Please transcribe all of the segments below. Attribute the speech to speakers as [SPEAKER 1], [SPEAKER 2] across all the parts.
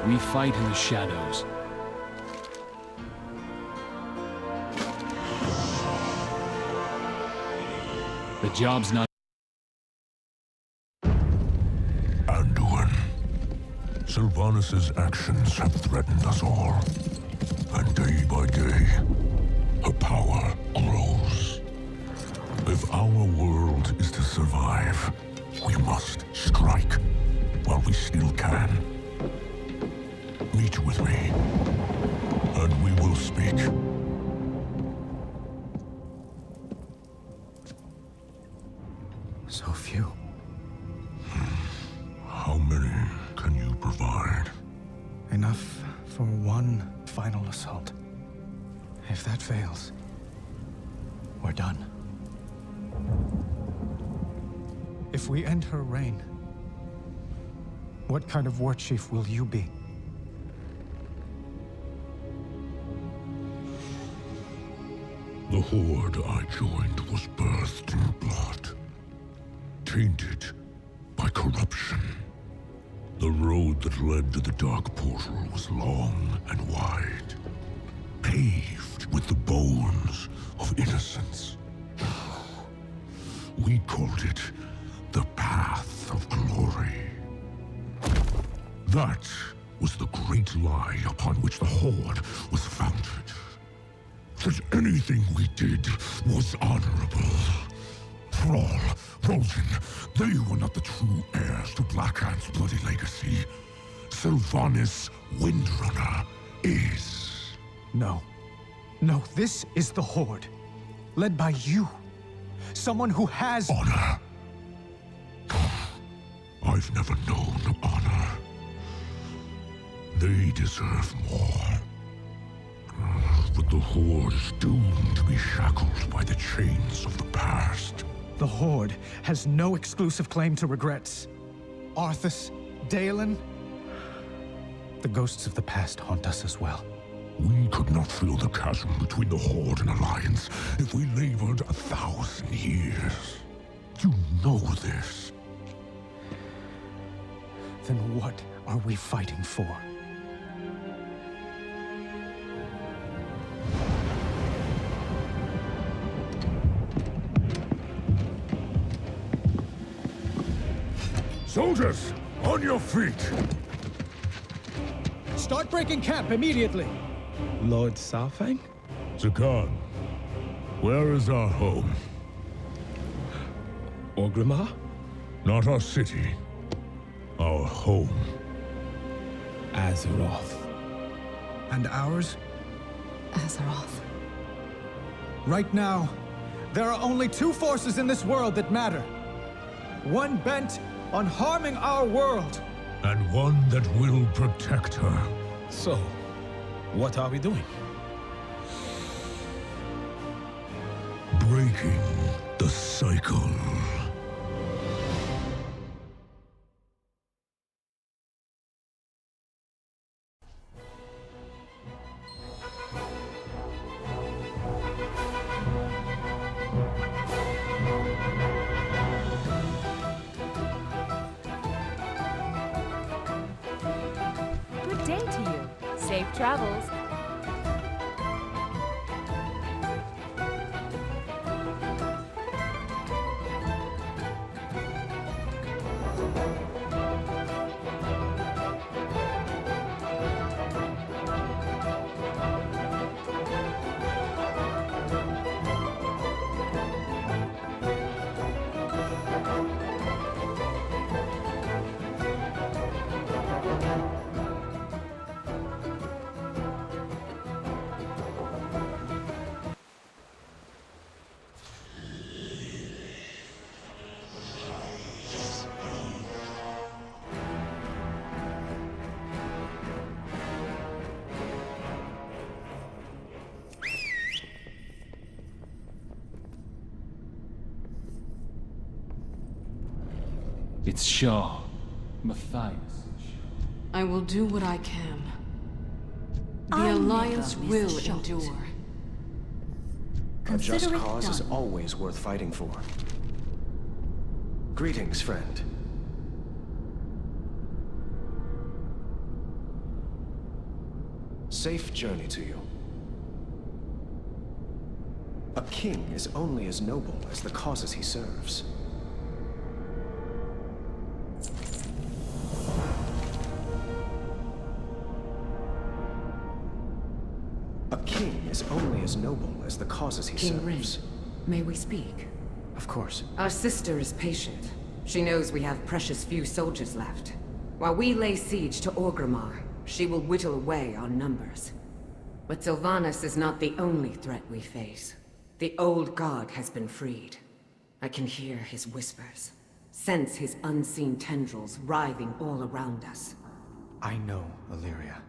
[SPEAKER 1] We fight in the shadows. The job's not...
[SPEAKER 2] Anduin. Sylvanas' actions have threatened us all. And day by day, her power grows. If our world is to survive, we must strike while we still can. Meet with me, and we will speak.
[SPEAKER 3] So few.
[SPEAKER 2] How many can you provide?
[SPEAKER 3] Enough for one final assault. If that fails, we're done. If we end her reign, what kind of war chief will you be?
[SPEAKER 2] The horde I joined was birthed in blood, tainted by corruption. The road that led to the Dark Portal was long and wide, paved with the bones of innocence. We called it the Path of Glory. That was the great lie upon which the Horde was founded. That anything we did was honorable. Thrall, Roljin, they were not the true heirs to Blackhand's bloody legacy. Sylvanas Windrunner is.
[SPEAKER 3] No. No, this is the Horde. Led by you. Someone who has...
[SPEAKER 2] Honor. I've never known honor. They deserve more. But the Horde is doomed to be shackled by the chains of the past.
[SPEAKER 3] The Horde has no exclusive claim to regrets. Arthas, Dalen... The ghosts of the past haunt us as well.
[SPEAKER 2] We could not fill the chasm between the Horde and Alliance if we labored 1,000 years. You know this.
[SPEAKER 3] Then what are we fighting for?
[SPEAKER 2] Soldiers, on your feet!
[SPEAKER 3] Start breaking camp immediately!
[SPEAKER 4] Lord Saurfang?
[SPEAKER 2] Zakan, where is our home?
[SPEAKER 4] Orgrimmar?
[SPEAKER 2] Not our city. Our home.
[SPEAKER 4] Azeroth.
[SPEAKER 3] And ours?
[SPEAKER 5] Azeroth.
[SPEAKER 3] Right now, there are only two forces in this world that matter. One bent on harming our world.
[SPEAKER 2] And one that will protect her.
[SPEAKER 4] So, what are we doing?
[SPEAKER 2] Breaking the cycle.
[SPEAKER 6] Good day to you. Safe travels.
[SPEAKER 1] It's Shaw. Matthias.
[SPEAKER 5] I will do what I can. The
[SPEAKER 6] I
[SPEAKER 5] Alliance
[SPEAKER 6] never
[SPEAKER 5] will
[SPEAKER 6] miss a shot.
[SPEAKER 5] endure.
[SPEAKER 7] A just
[SPEAKER 6] Consider it
[SPEAKER 7] cause is
[SPEAKER 6] done.
[SPEAKER 7] always worth fighting for. Greetings, friend. safe journey to you. A king is only as noble as the causes he serves. A king is only as noble as the causes he
[SPEAKER 5] King Rin,
[SPEAKER 7] serves.
[SPEAKER 5] may we speak?
[SPEAKER 7] Of course.
[SPEAKER 5] Our sister is patient. She knows we have precious few soldiers left. While we lay siege to Orgrimmar, she will whittle away our numbers. But Sylvanas is not the only threat we face. The old god has been freed. I can hear his whispers, sense his unseen tendrils writhing all around us.
[SPEAKER 3] I know, Illyria.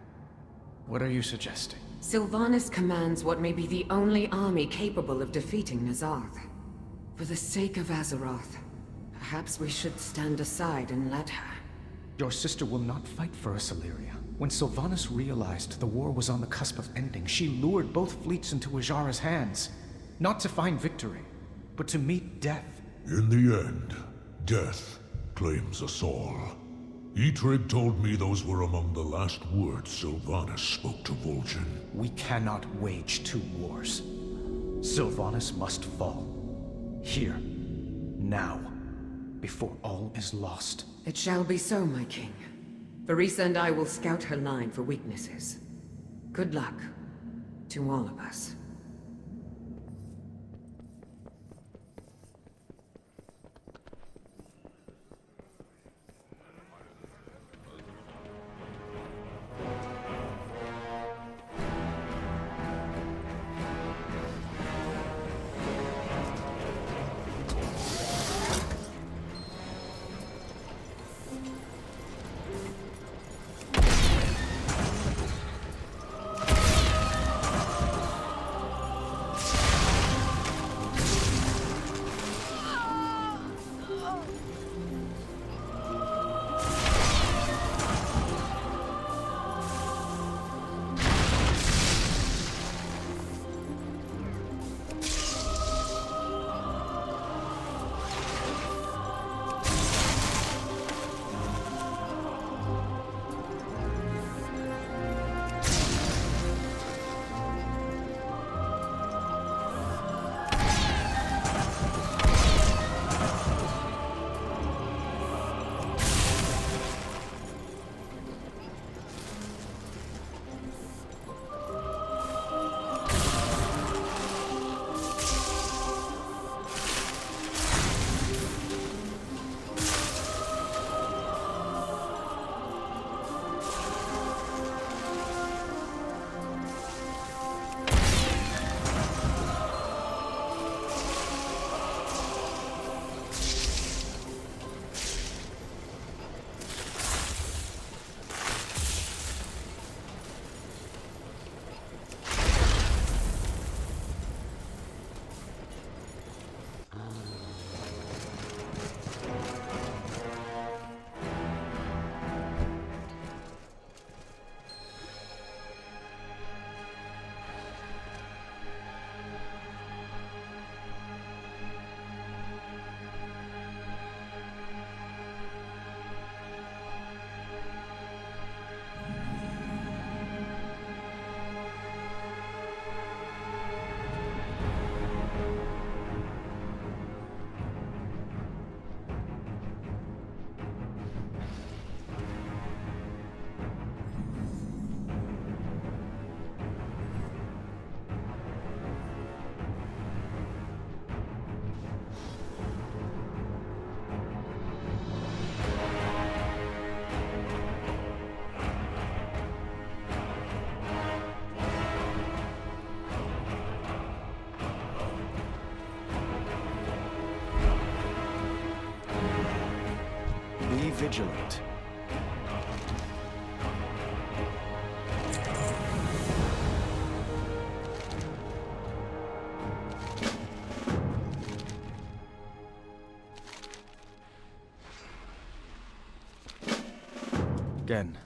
[SPEAKER 3] What are you suggesting?
[SPEAKER 5] Sylvanas commands what may be the only army capable of defeating Nazarth. For the sake of Azeroth, perhaps we should stand aside and let her.
[SPEAKER 3] Your sister will not fight for us, Illyria. When Sylvanas realized the war was on the cusp of ending, she lured both fleets into Ajara's hands. Not to find victory, but to meet death.
[SPEAKER 2] In the end, death claims us all. Eitrig told me those were among the last words Sylvanas spoke to Vol'jin.
[SPEAKER 3] We cannot wage two wars. Sylvanas must fall. Here. Now. Before all is lost.
[SPEAKER 5] It shall be so, my king. Varisa and I will scout her line for weaknesses. Good luck to all of us.
[SPEAKER 7] Be vigilant.
[SPEAKER 3] Again,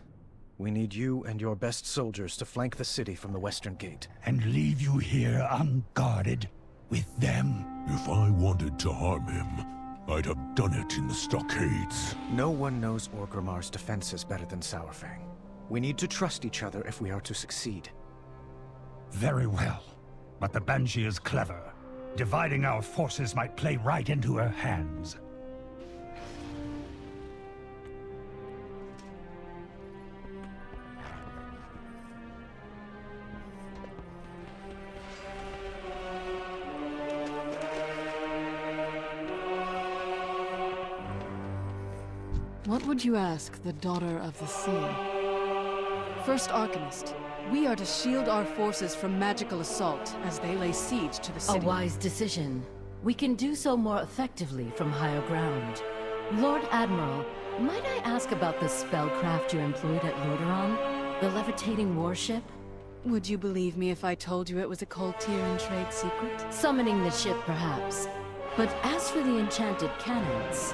[SPEAKER 3] we need you and your best soldiers to flank the city from the western gate.
[SPEAKER 2] And leave you here unguarded with them? If I wanted to harm him, I'd have done it in the stockades.
[SPEAKER 3] No one knows Orgrimmar's defenses better than Saurfang. We need to trust each other if we are to succeed.
[SPEAKER 8] Very well. But the Banshee is clever. Dividing our forces might play right into her hands.
[SPEAKER 9] What would you ask, the Daughter of the Sea? First Arcanist, we are to shield our forces from magical assault as they lay siege to the
[SPEAKER 10] A
[SPEAKER 9] city.
[SPEAKER 10] wise decision. We can do so more effectively from higher ground. Lord Admiral, might I ask about the spellcraft you employed at Lordaeron? The levitating warship?
[SPEAKER 9] Would you believe me if I told you it was a Coltiran trade secret?
[SPEAKER 10] Summoning the ship, perhaps. But as for the enchanted cannons...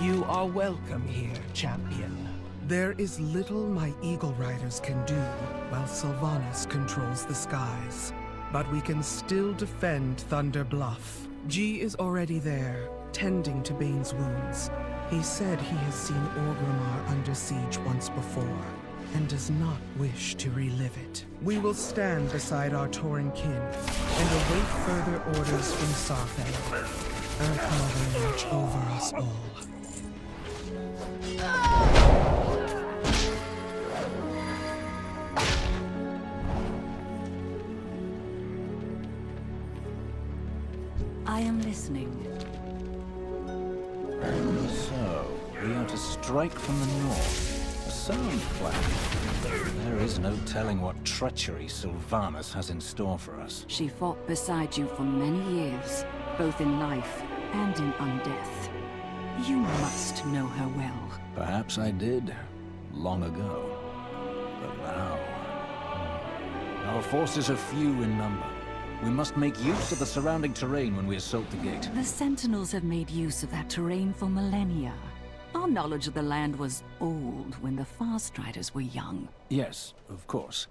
[SPEAKER 11] You are welcome here, champion. There is little my Eagle Riders can do while Sylvanas controls the skies. But we can still defend Thunder Bluff. G is already there, tending to Bane's wounds. He said he has seen Orgrimmar under siege once before, and does not wish to relive it. We will stand beside our Tauren kin, and await further orders from Sarthan. Earth Mother watch over us all.
[SPEAKER 10] I am listening.
[SPEAKER 12] So, we are to strike from the north. A sound plan. There is no telling what treachery Sylvanas has in store for us.
[SPEAKER 9] She fought beside you for many years, both in life and in undeath. You must know her well.
[SPEAKER 12] Perhaps I did, long ago. But now... Our forces are few in number. We must make use of the surrounding terrain when we assault the gate.
[SPEAKER 9] The Sentinels have made use of that terrain for millennia.
[SPEAKER 13] Our knowledge of the land was old when the Farstriders were young.
[SPEAKER 12] Yes, of course.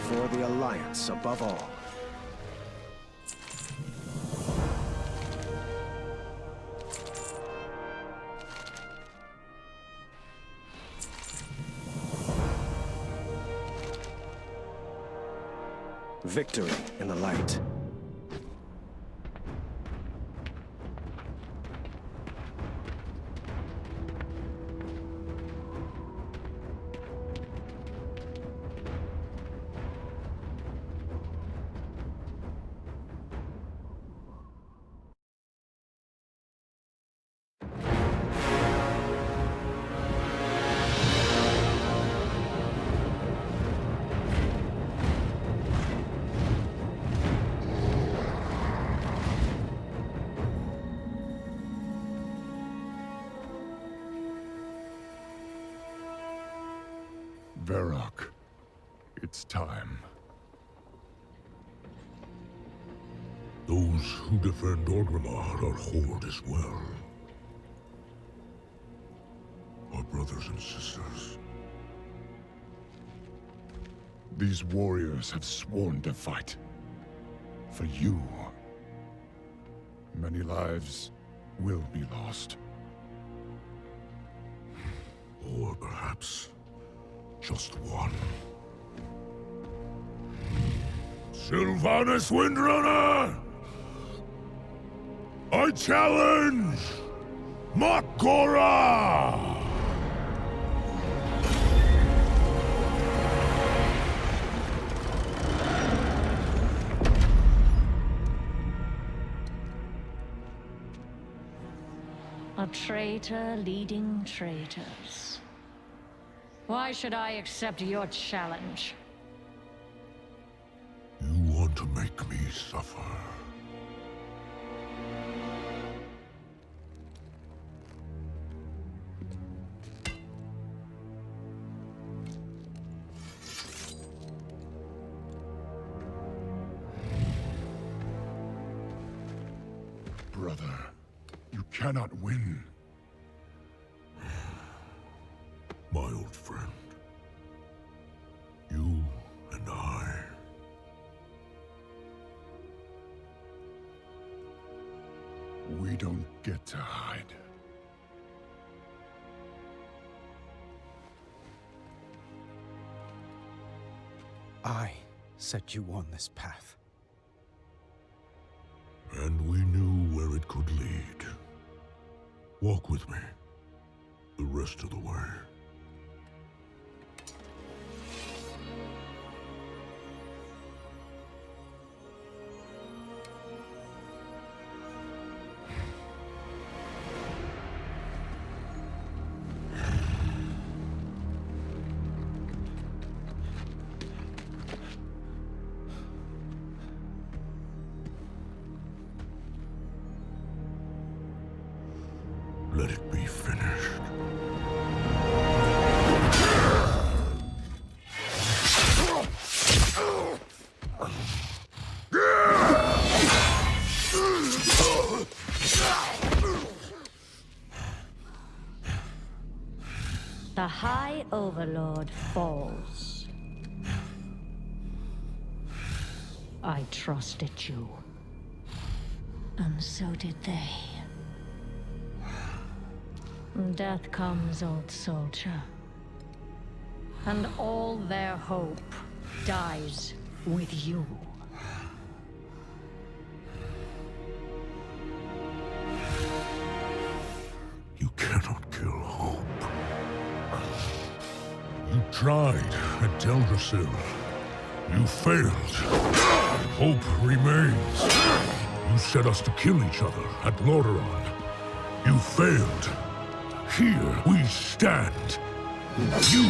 [SPEAKER 7] For the Alliance above all. Victory in the light.
[SPEAKER 2] Varrock, it's time. Those who defend Orgrimmar are Horde as well. Our brothers and sisters. These warriors have sworn to fight. For you. Many lives will be lost. Or perhaps just one. Sylvanas Windrunner! I challenge Makora!
[SPEAKER 14] A traitor leading traitors. Why should I accept your challenge?
[SPEAKER 2] You want to make me suffer. Brother, you cannot win. My old friend. You and I. We don't get to hide.
[SPEAKER 7] I set you on this path.
[SPEAKER 2] And we knew where it could lead. Walk with me. The rest of the way. Let it be finished.
[SPEAKER 14] The High Overlord falls. I trusted you. And so did they. Death comes, old soldier. And all their hope dies with you.
[SPEAKER 2] You cannot kill hope. You tried at Teldrassil. You failed. Hope remains. You set us to kill each other at Lordaeron. You failed. Here we stand. You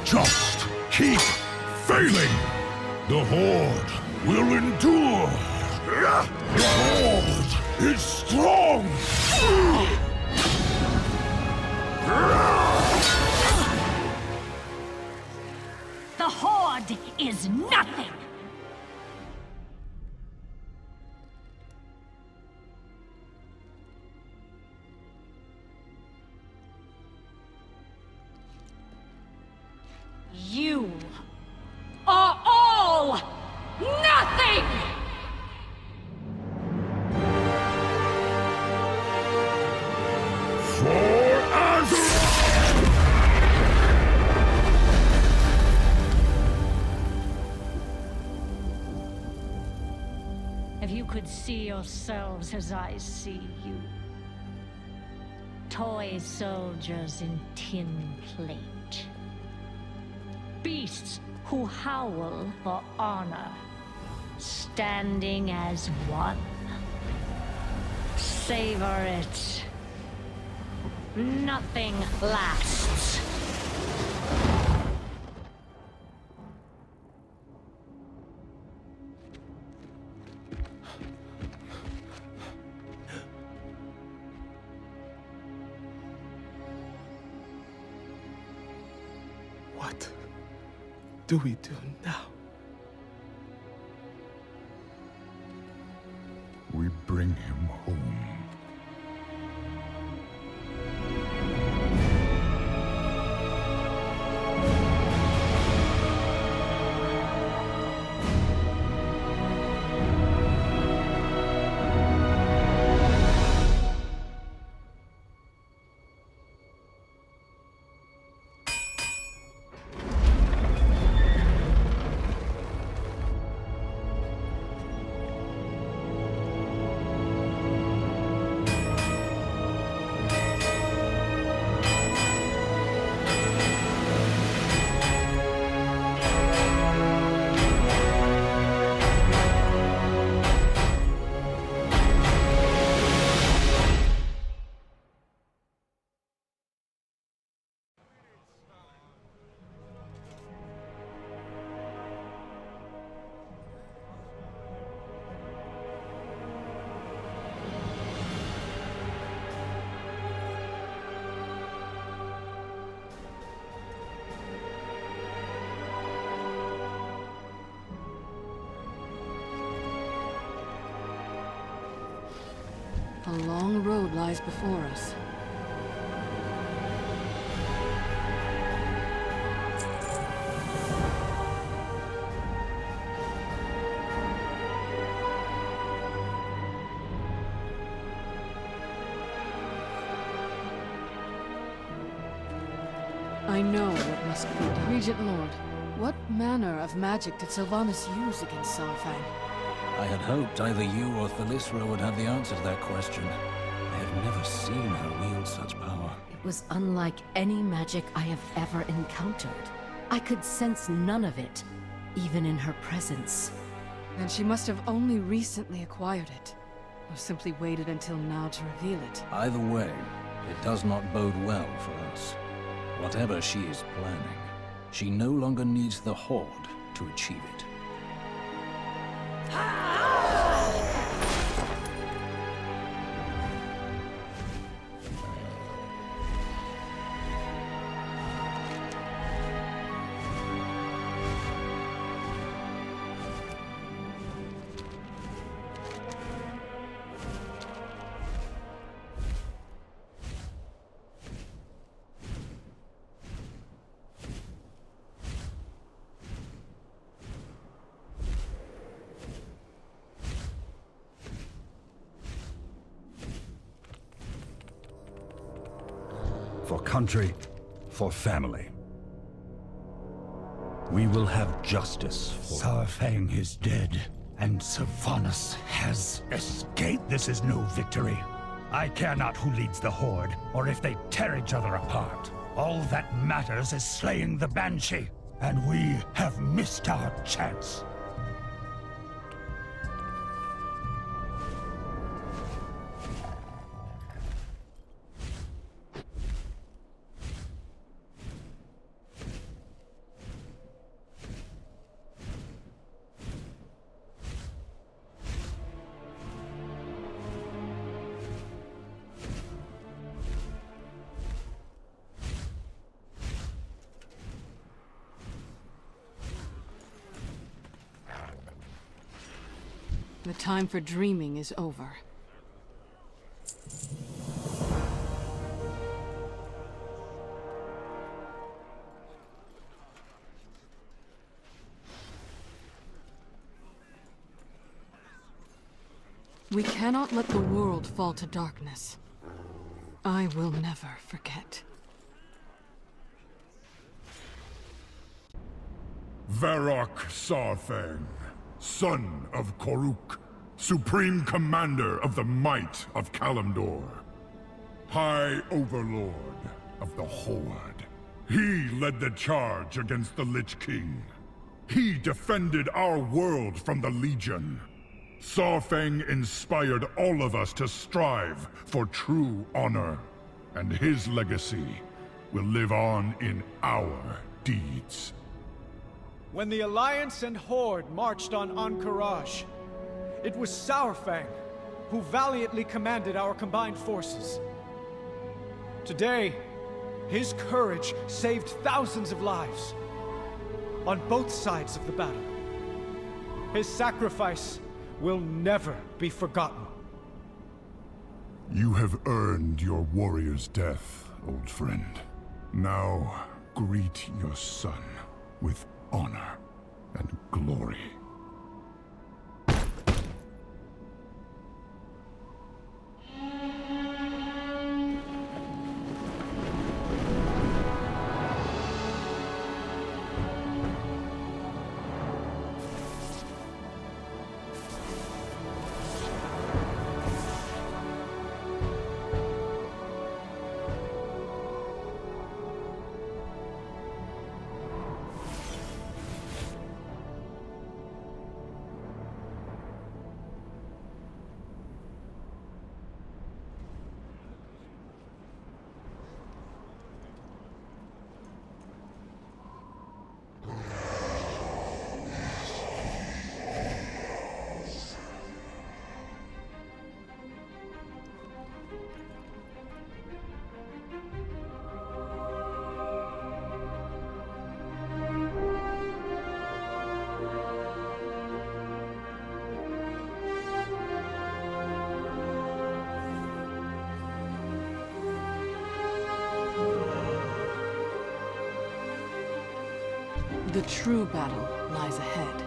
[SPEAKER 2] just keep failing. The Horde will endure. The Horde is strong.
[SPEAKER 14] is nothing! You are all nothing! If you could see yourselves as I see you. Toy soldiers in tin plate. Beasts who howl for honor. Standing as one. Savor it. Nothing lasts.
[SPEAKER 11] What do we do now?
[SPEAKER 2] We bring him home.
[SPEAKER 9] A long road lies before us. I know what must be done. Regent Lord, what manner of magic did Sylvanas use against Saurfang?
[SPEAKER 12] I had hoped either you or Thalyssra would have the answer to that question. I have never seen her wield such power.
[SPEAKER 10] It was unlike any magic I have ever encountered. I could sense none of it, even in her presence.
[SPEAKER 9] Then she must have only recently acquired it, or simply waited until now to reveal it.
[SPEAKER 12] Either way, it does not bode well for us. Whatever she is planning, she no longer needs the Horde to achieve it.
[SPEAKER 8] For country, for family. We will have justice for... Saurfang is dead, and Sylvanas has escaped. This is no victory. I care not who leads the Horde, or if they tear each other apart. All that matters is slaying the Banshee, and we have missed our chance.
[SPEAKER 9] The time for dreaming is over. We cannot let the world fall to darkness. I will never forget.
[SPEAKER 2] Varrock Sarfang, son of Koruk, supreme commander of the might of Kalimdor, High Overlord of the Horde. He led the charge against the Lich King. He defended our world from the Legion. Sarfang inspired all of us to strive for true honor, and his legacy will live on in our deeds.
[SPEAKER 15] When the Alliance and Horde marched on Ahn'Qiraj, it was Saurfang who valiantly commanded our combined forces. Today, his courage saved thousands of lives on both sides of the battle. His sacrifice will never be forgotten.
[SPEAKER 2] You have earned your warrior's death, old friend. Now, greet your son with honor and glory.
[SPEAKER 9] The true battle lies ahead.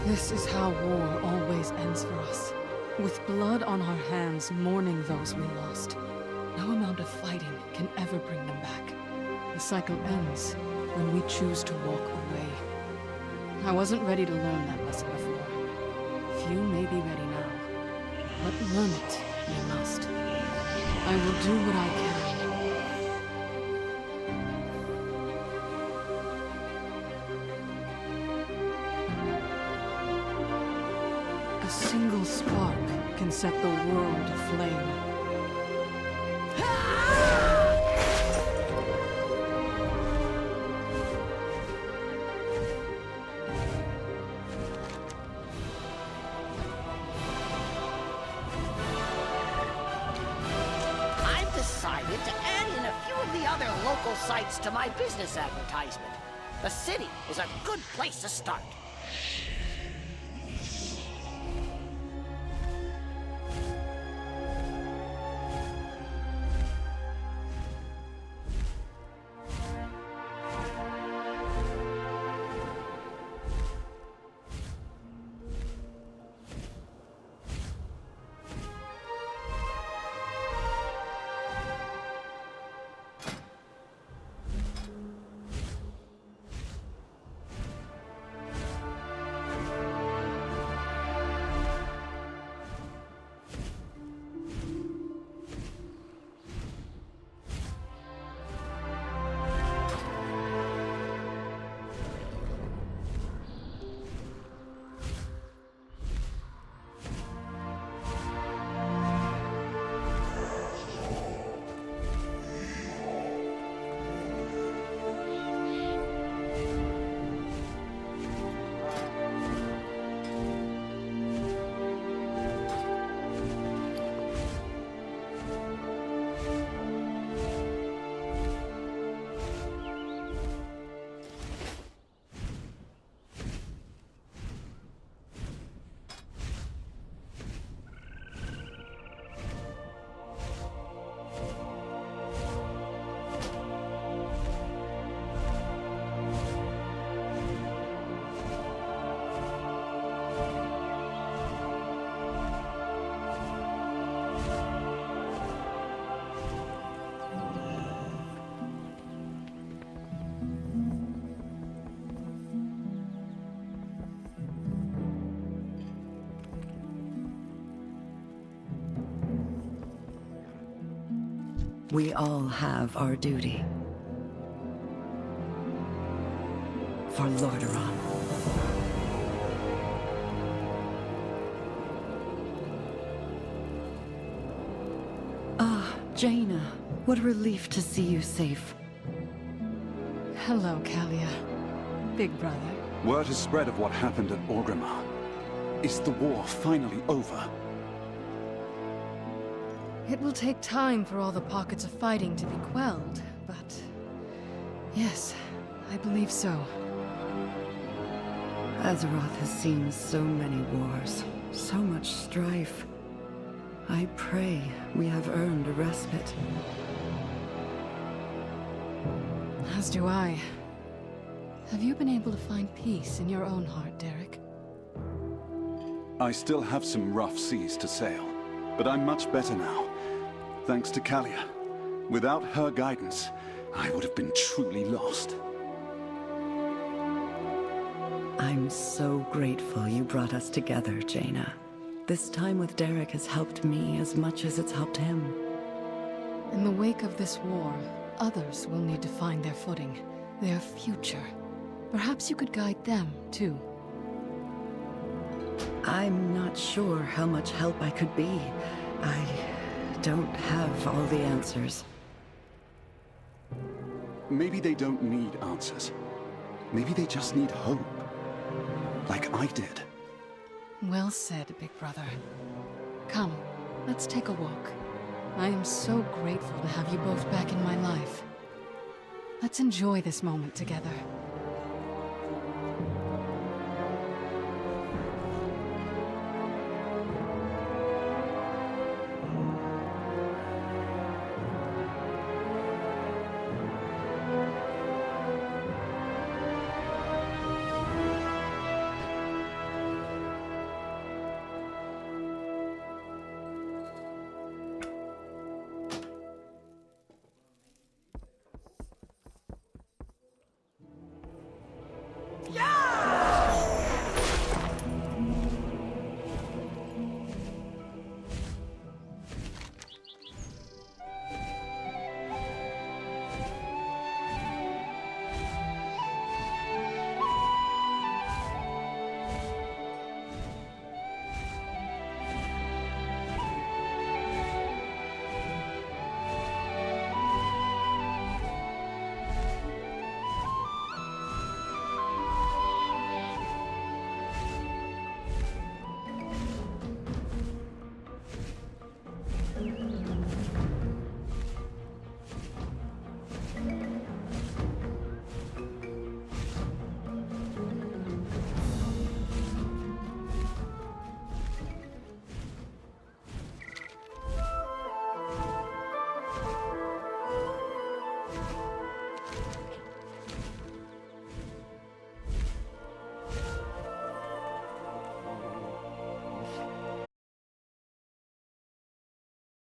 [SPEAKER 9] This is how war always ends for us. With blood on our hands, mourning those we lost. No amount of fighting can ever bring them back. The cycle ends when we choose to walk away. I wasn't ready to learn that lesson before. Few may be ready now, but learn it we must. I will do what I can. A single spark can set the world aflame.
[SPEAKER 16] To add in a few of the other local sites to my business advertisement. The city is a good place to start.
[SPEAKER 13] We all have our duty. For Lordaeron. Ah, Jaina. What a relief to see you safe.
[SPEAKER 9] Hello, Kalia. Big brother.
[SPEAKER 17] Word has spread of what happened at Orgrimmar. Is the war finally over?
[SPEAKER 9] It will take time for all the pockets of fighting to be quelled, but... yes, I believe so.
[SPEAKER 13] Azeroth has seen so many wars, so much strife. I pray we have earned a respite.
[SPEAKER 9] As do I. Have you been able to find peace in your own heart, Derek?
[SPEAKER 17] I still have some rough seas to sail, but I'm much better now. Thanks to Kalia. Without her guidance, I would have been truly lost.
[SPEAKER 13] I'm so grateful you brought us together, Jaina. This time with Derek has helped me as much as it's helped him.
[SPEAKER 9] In the wake of this war, others will need to find their footing, their future. Perhaps you could guide them, too.
[SPEAKER 13] I'm not sure how much help I could be. I don't have all the answers.
[SPEAKER 17] Maybe they don't need answers. Maybe they just need hope. Like I did.
[SPEAKER 9] Well said, big brother. Come, let's take a walk. I am so grateful to have you both back in my life. Let's enjoy this moment together.